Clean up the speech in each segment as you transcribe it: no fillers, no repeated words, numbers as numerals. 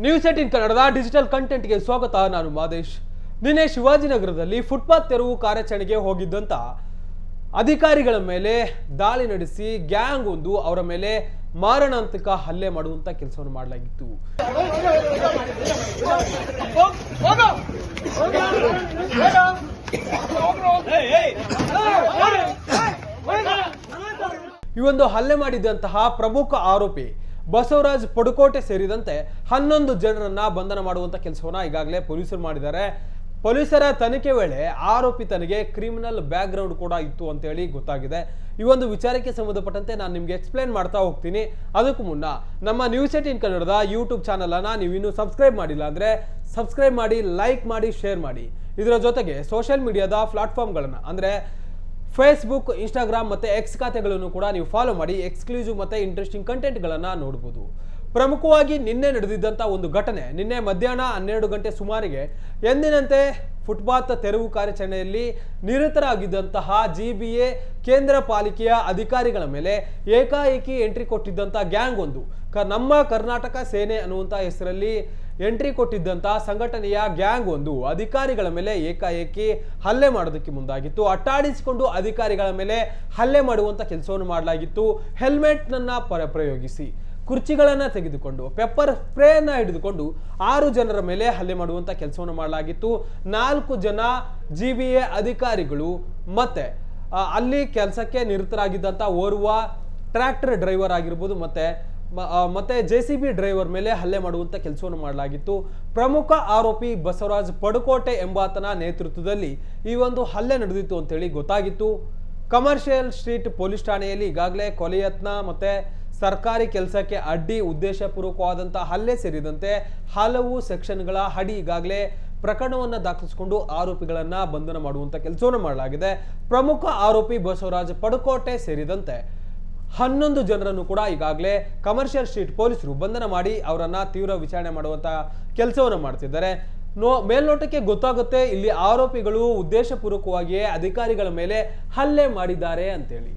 News 18 ಕನ್ನಡದ digital ಕಂಟೆಂಟ್ಗೆ ಸ್ವಾಗತ. ನಾನು ಮಾದೇಶ್. ನಿನ್ನೆ ಶಿವಾಜಿನಗರದಲ್ಲಿ ಫುಟ್ಪಾತ್ ತೆರವು ಕಾರ್ಯಾಚರಣೆಗೆ ಹೋಗಿದ್ದಂತ ಅಧಿಕಾರಿಗಳ ಮೇಲೆ ದಾಳಿ ನಡೆಸಿ ಗ್ಯಾಂಗ್ ಒಂದು ಅವರ ಮೇಲೆ ಮಾರಣಾಂತಿಕ ಹಲ್ಲೆ ಮಾಡುವಂತ ಕೆಲಸವನ್ನು ಮಾಡಲಾಗಿತ್ತು. ಈ ಒಂದು ಹಲ್ಲೆ ಮಾಡಿದಂತಹ ಪ್ರಮುಖ ಆರೋಪಿ ಬಸವರಾಜ್ ಪಡುಕೋಟೆ ಸೇರಿದಂತೆ 11 ಜನರನ್ನ ಬಂಧನ ಮಾಡುವಂತ ಕೆಲಸವನ್ನ ಈಗಾಗಲೇ ಪೊಲೀಸರು ಮಾಡಿದ್ದಾರೆ. ಪೊಲೀಸರ ತನಿಖೆ ವೇಳೆ ಆರೋಪಿ ತನಗೆ ಕ್ರಿಮಿನಲ್ ಬ್ಯಾಕ್ ಗ್ರೌಂಡ್ ಕೂಡ ಇತ್ತು ಅಂತ ಹೇಳಿ ಗೊತ್ತಾಗಿದೆ. ಈ ಒಂದು ವಿಚಾರಕ್ಕೆ ಸಂಬಂಧಪಟ್ಟಂತೆ ನಾನು ನಿಮಗೆ ಎಕ್ಸ್ಪ್ಲೇನ್ ಮಾಡ್ತಾ ಹೋಗ್ತೀನಿ. ಅದಕ್ಕೂ ಮುನ್ನ ನಮ್ಮ ನ್ಯೂಸ್ 18 ಕನ್ನಡದ ಯೂಟ್ಯೂಬ್ ಚಾನಲ್ ಅನ್ನ ನೀವು ಇನ್ನೂ ಸಬ್ಸ್ಕ್ರೈಬ್ ಮಾಡಿಲ್ಲ ಅಂದ್ರೆ ಸಬ್ಸ್ಕ್ರೈಬ್ ಮಾಡಿ, ಲೈಕ್ ಮಾಡಿ, ಶೇರ್ ಮಾಡಿ. ಇದರ ಜೊತೆಗೆ ಸೋಷಿಯಲ್ ಮೀಡಿಯಾದ ಪ್ಲಾಟ್ಫಾರ್ಮ್ಗಳನ್ನ ಅಂದ್ರೆ ಫೇಸ್ಬುಕ್, ಇನ್ಸ್ಟಾಗ್ರಾಮ್ ಮತ್ತೆ ಎಕ್ಸ್ ಖಾತೆಗಳನ್ನು ಕೂಡ ನೀವು ಫಾಲೋ ಮಾಡಿ ಎಕ್ಸ್ಕ್ಲೂಸಿವ್ ಮತ್ತೆ ಇಂಟ್ರೆಸ್ಟಿಂಗ್ ಕಂಟೆಂಟ್ಗಳನ್ನು ನೋಡಬಹುದು. ಪ್ರಮುಖವಾಗಿ ನಿನ್ನೆ ನಡೆದಿದ್ದಂಥ ಒಂದು ಘಟನೆ, ನಿನ್ನೆ ಮಧ್ಯಾಹ್ನ 12 ಗಂಟೆ ಸುಮಾರಿಗೆ ಎಂದಿನಂತೆ ಫುಟ್ಪಾತ್ ತೆರವು ಕಾರ್ಯಾಚರಣೆಯಲ್ಲಿ ನಿರತರಾಗಿದ್ದಂತಹ GBA ಕೇಂದ್ರ ಪಾಲಿಕೆಯ ಅಧಿಕಾರಿಗಳ ಮೇಲೆ ಏಕಾಏಕಿ ಎಂಟ್ರಿ ಕೊಟ್ಟಿದ್ದಂಥ ಗ್ಯಾಂಗ್ ಒಂದು ನಮ್ಮ ಕರ್ನಾಟಕ ಸೇನೆ ಅನ್ನುವಂಥ ಹೆಸರಲ್ಲಿ ಎಂಟ್ರಿ ಕೊಟ್ಟಿದ್ದಂಥ ಸಂಘಟನೆಯ ಗ್ಯಾಂಗ್ ಒಂದು ಅಧಿಕಾರಿಗಳ ಮೇಲೆ ಏಕಾಏಕಿ ಹಲ್ಲೆ ಮಾಡೋದಕ್ಕೆ ಮುಂದಾಗಿತ್ತು. ಅಟ್ಟಾಡಿಸಿಕೊಂಡು ಅಧಿಕಾರಿಗಳ ಮೇಲೆ ಹಲ್ಲೆ ಮಾಡುವಂಥ ಕೆಲಸವನ್ನು ಮಾಡಲಾಗಿತ್ತು. ಹೆಲ್ಮೆಟ್ನನ್ನು ಪ್ರಯೋಗಿಸಿ, ಕುರ್ಚಿಗಳನ್ನು ತೆಗೆದುಕೊಂಡು, ಪೆಪ್ಪರ್ ಸ್ಪ್ರೇಯನ್ನು ಹಿಡಿದುಕೊಂಡು 6 ಜನರ ಮೇಲೆ ಹಲ್ಲೆ ಮಾಡುವಂಥ ಕೆಲಸವನ್ನು ಮಾಡಲಾಗಿತ್ತು. 4 ಜನ GBA ಅಧಿಕಾರಿಗಳು ಮತ್ತೆ ಅಲ್ಲಿ ಕೆಲಸಕ್ಕೆ ನಿರತರಾಗಿದ್ದಂಥ ಓರ್ವ ಟ್ರ್ಯಾಕ್ಟರ್ ಡ್ರೈವರ್ ಆಗಿರ್ಬೋದು ಮತ್ತೆ JCB ಡ್ರೈವರ್ ಮೇಲೆ ಹಲ್ಲೆ ಮಾಡುವಂತ ಕೆಲಸವನ್ನು ಮಾಡಲಾಗಿತ್ತು. ಪ್ರಮುಖ ಆರೋಪಿ ಬಸವರಾಜ್ ಪಡುಕೋಟೆ ಎಂಬಾತನ ನೇತೃತ್ವದಲ್ಲಿ ಈ ಒಂದು ಹಲ್ಲೆ ನಡೆದಿತ್ತು ಅಂತೇಳಿ ಗೊತ್ತಾಗಿತ್ತು. ಕಮರ್ಷಿಯಲ್ ಸ್ಟ್ರೀಟ್ ಪೊಲೀಸ್ ಠಾಣೆಯಲ್ಲಿ ಈಗಾಗಲೇ ಕೊಲೆ ಯತ್ನ ಮತ್ತೆ ಸರ್ಕಾರಿ ಕೆಲಸಕ್ಕೆ ಅಡ್ಡಿ, ಉದ್ದೇಶಪೂರ್ವಕವಾದಂತಹ ಹಲ್ಲೆ ಸೇರಿದಂತೆ ಹಲವು ಸೆಕ್ಷನ್ಗಳ ಅಡಿ ಈಗಾಗಲೇ ಪ್ರಕರಣವನ್ನು ದಾಖಲಿಸಿಕೊಂಡು ಆರೋಪಿಗಳನ್ನ ಬಂಧನ ಮಾಡುವಂತ ಕೆಲಸವನ್ನು ಮಾಡಲಾಗಿದೆ. ಪ್ರಮುಖ ಆರೋಪಿ ಬಸವರಾಜ್ ಪಡುಕೋಟೆ ಸೇರಿದಂತೆ 11 ಜನರನ್ನು ಕೂಡ ಈಗಾಗಲೇ ಕಮರ್ಷಿಯಲ್ ಸ್ಟ್ರೀಟ್ ಪೊಲೀಸರು ಬಂಧನ ಮಾಡಿ ಅವರನ್ನ ತೀವ್ರ ವಿಚಾರಣೆ ಮಾಡುವಂತ ಕೆಲಸವನ್ನು ಮಾಡ್ತಿದ್ದಾರೆ. ಮೇಲ್ನೋಟಕ್ಕೆ ಗೊತ್ತಾಗುತ್ತೆ ಇಲ್ಲಿ ಆರೋಪಿಗಳು ಉದ್ದೇಶಪೂರ್ವಕವಾಗಿಯೇ ಅಧಿಕಾರಿಗಳ ಮೇಲೆ ಹಲ್ಲೆ ಮಾಡಿದ್ದಾರೆ ಅಂತೇಳಿ.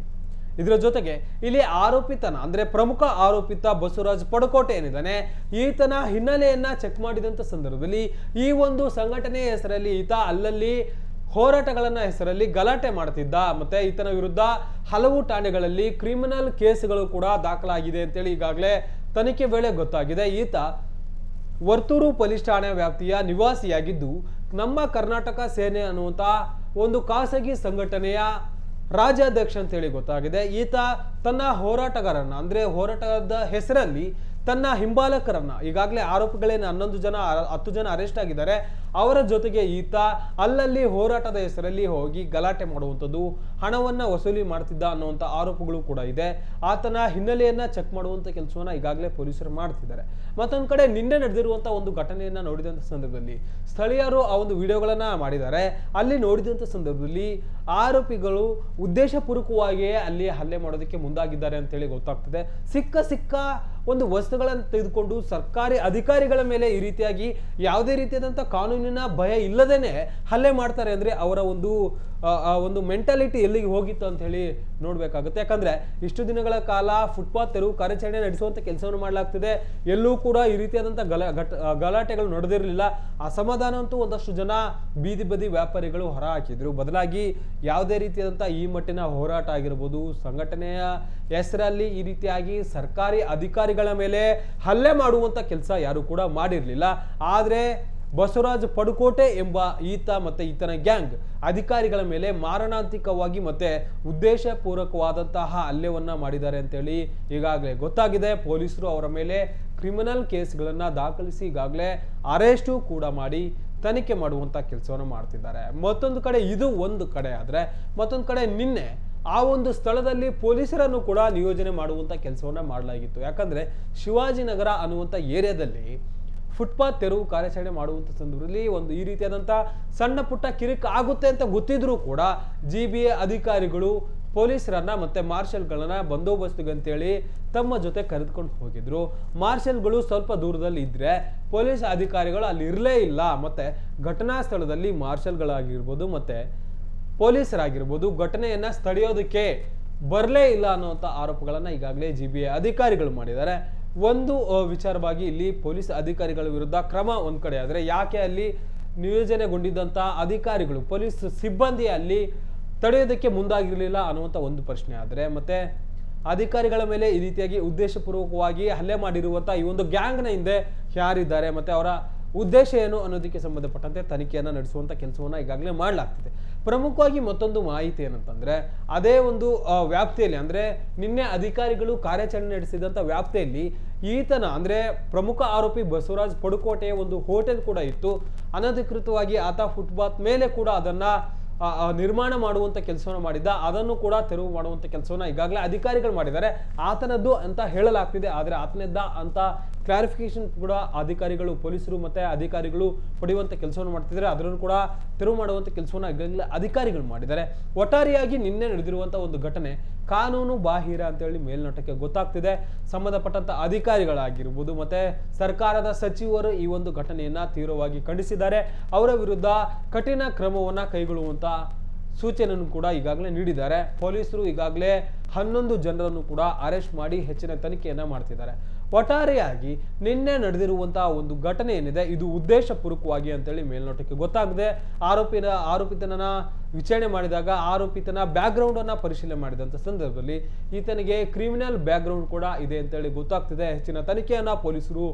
ಇದರ ಜೊತೆಗೆ ಇಲ್ಲಿ ಆರೋಪಿತನ ಅಂದ್ರೆ ಪ್ರಮುಖ ಆರೋಪಿತ ಬಸವರಾಜ್ ಪಡುಕೋಟೆ ಏನಿದ್ದಾನೆ, ಈತನ ಹಿನ್ನೆಲೆಯನ್ನ ಚೆಕ್ ಮಾಡಿದಂತ ಸಂದರ್ಭದಲ್ಲಿ ಈ ಒಂದು ಸಂಘಟನೆಯ ಹೆಸರಲ್ಲಿ ಈತ ಅಲ್ಲಲ್ಲಿ ಹೋರಾಟಗಳನ್ನ ಹೆಸರಲ್ಲಿ ಗಲಾಟೆ ಮಾಡ್ತಿದ್ದ. ಮತ್ತೆ ಈತನ ವಿರುದ್ಧ ಹಲವು ಠಾಣೆಗಳಲ್ಲಿ ಕ್ರಿಮಿನಲ್ ಕೇಸ್ಗಳು ಕೂಡ ದಾಖಲಾಗಿದೆ ಅಂತೇಳಿ ಈಗಾಗಲೇ ತನಿಖೆ ವೇಳೆ ಗೊತ್ತಾಗಿದೆ. ಈತ ವರ್ತೂರು ಪೊಲೀಸ್ ಠಾಣೆ ವ್ಯಾಪ್ತಿಯ ನಿವಾಸಿಯಾಗಿದ್ದು ನಮ್ಮ ಕರ್ನಾಟಕ ಸೇನೆ ಅನ್ನುವಂತ ಒಂದು ಖಾಸಗಿ ಸಂಘಟನೆಯ ರಾಜ್ಯಾಧ್ಯಕ್ಷ ಅಂತೇಳಿ ಗೊತ್ತಾಗಿದೆ. ಈತ ತನ್ನ ಹೋರಾಟಗಾರರನ್ನ ಅಂದ್ರೆ ಹೋರಾಟದ ಹೆಸರಲ್ಲಿ ತನ್ನ ಹಿಂಬಾಲಕರನ್ನ ಈಗಾಗಲೇ ಆರೋಪಿಗಳೇನು 11 ಜನ 10 ಜನ ಅರೆಸ್ಟ್ ಆಗಿದ್ದಾರೆ, ಅವರ ಜೊತೆಗೆ ಈತ ಅಲ್ಲಲ್ಲಿ ಹೋರಾಟದ ಹೆಸರಲ್ಲಿ ಹೋಗಿ ಗಲಾಟೆ ಮಾಡುವಂಥದ್ದು, ಹಣವನ್ನ ವಸೂಲಿ ಮಾಡ್ತಿದ್ದ ಅನ್ನುವಂಥ ಆರೋಪಗಳು ಕೂಡ ಇದೆ. ಆತನ ಹಿನ್ನೆಲೆಯನ್ನ ಚೆಕ್ ಮಾಡುವಂಥ ಕೆಲಸವನ್ನ ಈಗಾಗಲೇ ಪೊಲೀಸರು ಮಾಡ್ತಿದ್ದಾರೆ. ಮತ್ತೊಂದು ಕಡೆ ನಿನ್ನೆ ನಡೆದಿರುವಂಥ ಒಂದು ಘಟನೆಯನ್ನ ನೋಡಿದಂಥ ಸಂದರ್ಭದಲ್ಲಿ ಸ್ಥಳೀಯರು ಆ ಒಂದು ವಿಡಿಯೋಗಳನ್ನ ಮಾಡಿದ್ದಾರೆ. ಅಲ್ಲಿ ನೋಡಿದಂಥ ಸಂದರ್ಭದಲ್ಲಿ ಆರೋಪಿಗಳು ಉದ್ದೇಶಪೂರ್ವಕವಾಗಿಯೇ ಅಲ್ಲಿ ಹಲ್ಲೆ ಮಾಡೋದಕ್ಕೆ ಮುಂದಾಗಿದ್ದಾರೆ ಅಂತೇಳಿ ಗೊತ್ತಾಗ್ತದೆ. ಸಿಕ್ಕ ಒಂದು ವಸ್ತುಗಳನ್ನು ತೆಗೆದುಕೊಂಡು ಸರ್ಕಾರಿ ಅಧಿಕಾರಿಗಳ ಮೇಲೆ ಈ ರೀತಿಯಾಗಿ ಯಾವುದೇ ರೀತಿಯಾದಂಥ ಕಾನೂನಿನ ಭಯ ಇಲ್ಲದೇನೆ ಹಲ್ಲೆ ಮಾಡ್ತಾರೆ ಅಂದ್ರೆ ಅವರ ಒಂದು ಮೆಂಟಾಲಿಟಿ ಎಲ್ಲಿಗೆ ಹೋಗಿತ್ತು ಅಂತ ಹೇಳಿ ನೋಡ್ಬೇಕಾಗುತ್ತೆ. ಯಾಕಂದ್ರೆ ಇಷ್ಟು ದಿನಗಳ ಕಾಲ ಫುಟ್ಪಾತ್ ತೆರವು ಕಾರ್ಯಾಚರಣೆ ನಡೆಸುವಂತ ಕೆಲಸವನ್ನು ಮಾಡಲಾಗ್ತಿದೆ. ಎಲ್ಲೂ ಕೂಡ ಈ ರೀತಿಯಾದಂಥ ಗಲಾಟೆಗಳು ನಡೆದಿರಲಿಲ್ಲ. ಅಸಮಾಧಾನ ಅಂತೂ ಒಂದಷ್ಟು ಜನ ಬೀದಿ ಬದಿ ವ್ಯಾಪಾರಿಗಳು ಹೊರ ಹಾಕಿದ್ರು. ಬದಲಾಗಿ ಯಾವುದೇ ರೀತಿಯಾದಂಥ ಈ ಮಟ್ಟಿನ ಹೋರಾಟ ಆಗಿರ್ಬೋದು, ಸಂಘಟನೆಯ ಹೆಸರಲ್ಲಿ ಈ ರೀತಿಯಾಗಿ ಸರ್ಕಾರಿ ಅಧಿಕಾರಿಗಳ ಮೇಲೆ ಹಲ್ಲೆ ಮಾಡುವಂತ ಕೆಲಸ ಯಾರು ಕೂಡ ಮಾಡಿರಲಿಲ್ಲ. ಆದ್ರೆ ಬಸವರಾಜ್ ಪಡುಕೋಟೆ ಎಂಬ ಈತ ಮತ್ತೆ ಈತನ ಗ್ಯಾಂಗ್ ಅಧಿಕಾರಿಗಳ ಮೇಲೆ ಮಾರಣಾಂತಿಕವಾಗಿ ಮತ್ತೆ ಉದ್ದೇಶಪೂರ್ವಕವಾದಂತಹ ಹಲ್ಲೆವನ್ನ ಮಾಡಿದ್ದಾರೆ ಅಂತೇಳಿ ಈಗಾಗಲೇ ಗೊತ್ತಾಗಿದೆ. ಪೊಲೀಸರು ಅವರ ಮೇಲೆ ಕ್ರಿಮಿನಲ್ ಕೇಸ್ಗಳನ್ನ ದಾಖಲಿಸಿ ಈಗಾಗಲೇ ಅರೆಸ್ಟು ಕೂಡ ಮಾಡಿ ತನಿಖೆ ಮಾಡುವಂತ ಕೆಲಸವನ್ನು ಮಾಡ್ತಿದ್ದಾರೆ. ಮತ್ತೊಂದು ಕಡೆ ಇದು ಒಂದು ಕಡೆ ಆದ್ರೆ, ಮತ್ತೊಂದು ಕಡೆ ನಿನ್ನೆ ಆ ಒಂದು ಸ್ಥಳದಲ್ಲಿ ಪೊಲೀಸರನ್ನು ಕೂಡ ನಿಯೋಜನೆ ಮಾಡುವಂತ ಕೆಲಸವನ್ನ ಮಾಡಲಾಗಿತ್ತು. ಯಾಕಂದ್ರೆ ಶಿವಾಜಿನಗರ ಅನ್ನುವಂಥ ಏರಿಯಾದಲ್ಲಿ ಫುಟ್ಪಾತ್ ತೆರವು ಕಾರ್ಯಾಚರಣೆ ಮಾಡುವಂಥ ಸಂದರ್ಭದಲ್ಲಿ ಒಂದು ಈ ರೀತಿಯಾದಂಥ ಸಣ್ಣ ಪುಟ್ಟ ಕಿರಿಕ್ ಆಗುತ್ತೆ ಅಂತ ಗೊತ್ತಿದ್ರೂ ಕೂಡ GBA ಅಧಿಕಾರಿಗಳು ಪೊಲೀಸರನ್ನ ಮತ್ತೆ ಮಾರ್ಷಲ್ಗಳನ್ನ ಬಂದೋಬಸ್ತಿಗಂತೇಳಿ ತಮ್ಮ ಜೊತೆ ಕರೆದುಕೊಂಡು ಹೋಗಿದ್ರು. ಮಾರ್ಷಲ್ಗಳು ಸ್ವಲ್ಪ ದೂರದಲ್ಲಿ ಇದ್ರೆ ಪೊಲೀಸ್ ಅಧಿಕಾರಿಗಳು ಅಲ್ಲಿ ಇರಲೇ ಇಲ್ಲ. ಮತ್ತೆ ಘಟನಾ ಸ್ಥಳದಲ್ಲಿ ಮಾರ್ಷಲ್ಗಳಾಗಿರ್ಬೋದು ಮತ್ತೆ ಪೊಲೀಸರಾಗಿರ್ಬೋದು ಘಟನೆಯನ್ನ ಸ್ಥಳಿಯೋದಕ್ಕೆ ಬರಲೇ ಇಲ್ಲ ಅನ್ನುವಂಥ ಆರೋಪಗಳನ್ನ ಈಗಾಗಲೇ GBA ಅಧಿಕಾರಿಗಳು ಮಾಡಿದ್ದಾರೆ. ಒಂದು ವಿಚಾರವಾಗಿ ಇಲ್ಲಿ ಪೊಲೀಸ್ ಅಧಿಕಾರಿಗಳ ವಿರುದ್ಧ ಕ್ರಮ ಒಂದ್ ಕಡೆ ಆದ್ರೆ, ಯಾಕೆ ಅಲ್ಲಿ ನಿಯೋಜನೆಗೊಂಡಿದ್ದಂತ ಅಧಿಕಾರಿಗಳು ಪೊಲೀಸ್ ಸಿಬ್ಬಂದಿ ಅಲ್ಲಿ ತಡೆಯೋದಕ್ಕೆ ಮುಂದಾಗಿರ್ಲಿಲ್ಲ ಅನ್ನುವಂತ ಒಂದು ಪ್ರಶ್ನೆ ಆದ್ರೆ, ಮತ್ತೆ ಅಧಿಕಾರಿಗಳ ಮೇಲೆ ಈ ರೀತಿಯಾಗಿ ಉದ್ದೇಶಪೂರ್ವಕವಾಗಿ ಹಲ್ಲೆ ಮಾಡಿರುವಂತ ಈ ಒಂದು ಗ್ಯಾಂಗ್ನ ಹಿಂದೆ ಯಾರಿದ್ದಾರೆ ಮತ್ತೆ ಅವರ ಉದ್ದೇಶ ಏನು ಅನ್ನೋದಕ್ಕೆ ಸಂಬಂಧಪಟ್ಟಂತೆ ತನಿಖೆಯನ್ನ ನಡೆಸುವಂತ ಕೆಲಸವನ್ನ ಈಗಾಗಲೇ ಮಾಡಲಾಗ್ತಿದೆ. ಪ್ರಮುಖವಾಗಿ ಮತ್ತೊಂದು ಮಾಹಿತಿ ಏನಂತಂದ್ರೆ, ಅದೇ ಒಂದು ವ್ಯಾಪ್ತಿಯಲ್ಲಿ ಅಂದ್ರೆ ನಿನ್ನೆ ಅಧಿಕಾರಿಗಳು ಕಾರ್ಯಾಚರಣೆ ನಡೆಸಿದಂತ ವ್ಯಾಪ್ತಿಯಲ್ಲಿ ಈತನ ಅಂದ್ರೆ ಪ್ರಮುಖ ಆರೋಪಿ ಬಸವರಾಜ್ ಪಡುಕೋಟೆಯ ಒಂದು ಹೋಟೆಲ್ ಕೂಡ ಇತ್ತು. ಅನಧಿಕೃತವಾಗಿ ಆತ ಫುಟ್ಪಾತ್ ಮೇಲೆ ಕೂಡ ಅದನ್ನ ನಿರ್ಮಾಣ ಮಾಡುವಂತ ಕೆಲಸವನ್ನ ಮಾಡಿದ್ದ. ಅದನ್ನು ಕೂಡ ತೆರವು ಮಾಡುವಂತ ಕೆಲಸವನ್ನ ಈಗಾಗಲೇ ಅಧಿಕಾರಿಗಳು ಮಾಡಿದ್ದಾರೆ. ಆತನದ್ದು ಅಂತ ಹೇಳಲಾಗ್ತಿದೆ, ಆದ್ರೆ ಆತನದ್ದ ಅಂತ ಕ್ಲಾರಿಫಿಕೇಶನ್ ಕೂಡ ಅಧಿಕಾರಿಗಳು, ಪೊಲೀಸರು ಮತ್ತೆ ಅಧಿಕಾರಿಗಳು ಪಡೆಯುವಂತ ಕೆಲಸವನ್ನು ಮಾಡ್ತಿದ್ದಾರೆ. ಅದನ್ನು ಕೂಡ ತೆರವು ಮಾಡುವಂತ ಕೆಲಸವನ್ನ ಈಗಾಗಲೇ ಅಧಿಕಾರಿಗಳು ಮಾಡಿದ್ದಾರೆ. ಒಟ್ಟಾರೆಯಾಗಿ ನಿನ್ನೆ ನಡೆದಿರುವಂತಹ ಒಂದು ಘಟನೆ ಕಾನೂನು ಬಾಹಿರ ಅಂತ ಹೇಳಿ ಮೇಲ್ನೋಟಕ್ಕೆ ಗೊತ್ತಾಗ್ತಿದೆ. ಸಂಬಂಧಪಟ್ಟಂತ ಅಧಿಕಾರಿಗಳಾಗಿರ್ಬೋದು ಮತ್ತೆ ಸರ್ಕಾರದ ಸಚಿವರು ಈ ಒಂದು ಘಟನೆಯನ್ನ ತೀವ್ರವಾಗಿ ಖಂಡಿಸಿದ್ದಾರೆ. ಅವರ ವಿರುದ್ಧ ಕಠಿಣ ಕ್ರಮವನ್ನ ಕೈಗೊಳ್ಳುವಂತ ಸೂಚನೆಯನ್ನು ಕೂಡ ಈಗಾಗಲೇ ನೀಡಿದ್ದಾರೆ. ಪೊಲೀಸರು ಈಗಾಗಲೇ 11 ಜನರನ್ನು ಕೂಡ ಅರೆಸ್ಟ್ ಮಾಡಿ ಹೆಚ್ಚಿನ ತನಿಖೆಯನ್ನ ಮಾಡ್ತಿದ್ದಾರೆ. ಒಟ್ಟಾರೆಯಾಗಿ ನಿನ್ನೆ ನಡೆದಿರುವಂತಹ ಒಂದು ಘಟನೆ ಏನಿದೆ ಇದು ಉದ್ದೇಶಪೂರ್ವಕವಾಗಿ ಅಂತೇಳಿ ಮೇಲ್ನೋಟಕ್ಕೆ ಗೊತ್ತಾಗಿದೆ. ಆರೋಪಿತನ ವಿಚಾರಣೆ ಮಾಡಿದಾಗ ಆರೋಪಿತನ ಬ್ಯಾಕ್ ಗ್ರೌಂಡ್ ಅನ್ನ ಪರಿಶೀಲನೆ ಮಾಡಿದಂತ ಸಂದರ್ಭದಲ್ಲಿ ಈತನಿಗೆ ಕ್ರಿಮಿನಲ್ ಬ್ಯಾಕ್ ಗ್ರೌಂಡ್ ಕೂಡ ಇದೆ ಅಂತೇಳಿ ಗೊತ್ತಾಗ್ತಿದೆ. ಹೆಚ್ಚಿನ ತನಿಖೆಯನ್ನ ಪೊಲೀಸರು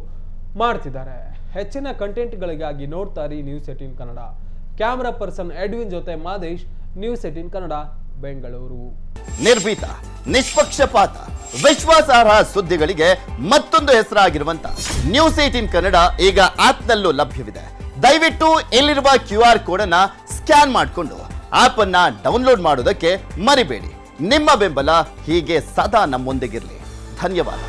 ಮಾಡ್ತಿದ್ದಾರೆ. ಹೆಚ್ಚಿನ ಕಂಟೆಂಟ್ಗಳಿಗಾಗಿ ನೋಡ್ತಾ ಇರಿ News18 Kannada. Camera person Edwin ಜೊತೆ ಮಾದೇಶ್, News18 ಕನ್ನಡ, ಬೆಂಗಳೂರು. ನಿರ್ಭೀತ, ನಿಷ್ಪಕ್ಷಪಾತ, ವಿಶ್ವಾಸಾರ್ಹ ಸುದ್ದಿಗಳಿಗೆ ಮತ್ತೊಂದು ಹೆಸರಾಗಿರುವಂತ News18 ಕನ್ನಡ ಈಗ ಆಪ್ನಲ್ಲೂ ಲಭ್ಯವಿದೆ. ದಯವಿಟ್ಟು ಇಲ್ಲಿರುವ QR ಕೋಡ್ ಅನ್ನ ಸ್ಕ್ಯಾನ್ ಮಾಡಿಕೊಂಡು ಆಪ್ ಅನ್ನ ಡೌನ್ಲೋಡ್ ಮಾಡೋದಕ್ಕೆ ಮರಿಬೇಡಿ. ನಿಮ್ಮ ಬೆಂಬಲ ಹೀಗೆ ಸದಾ ನಮ್ಮೊಂದಿಗಿರಲಿ. ಧನ್ಯವಾದ.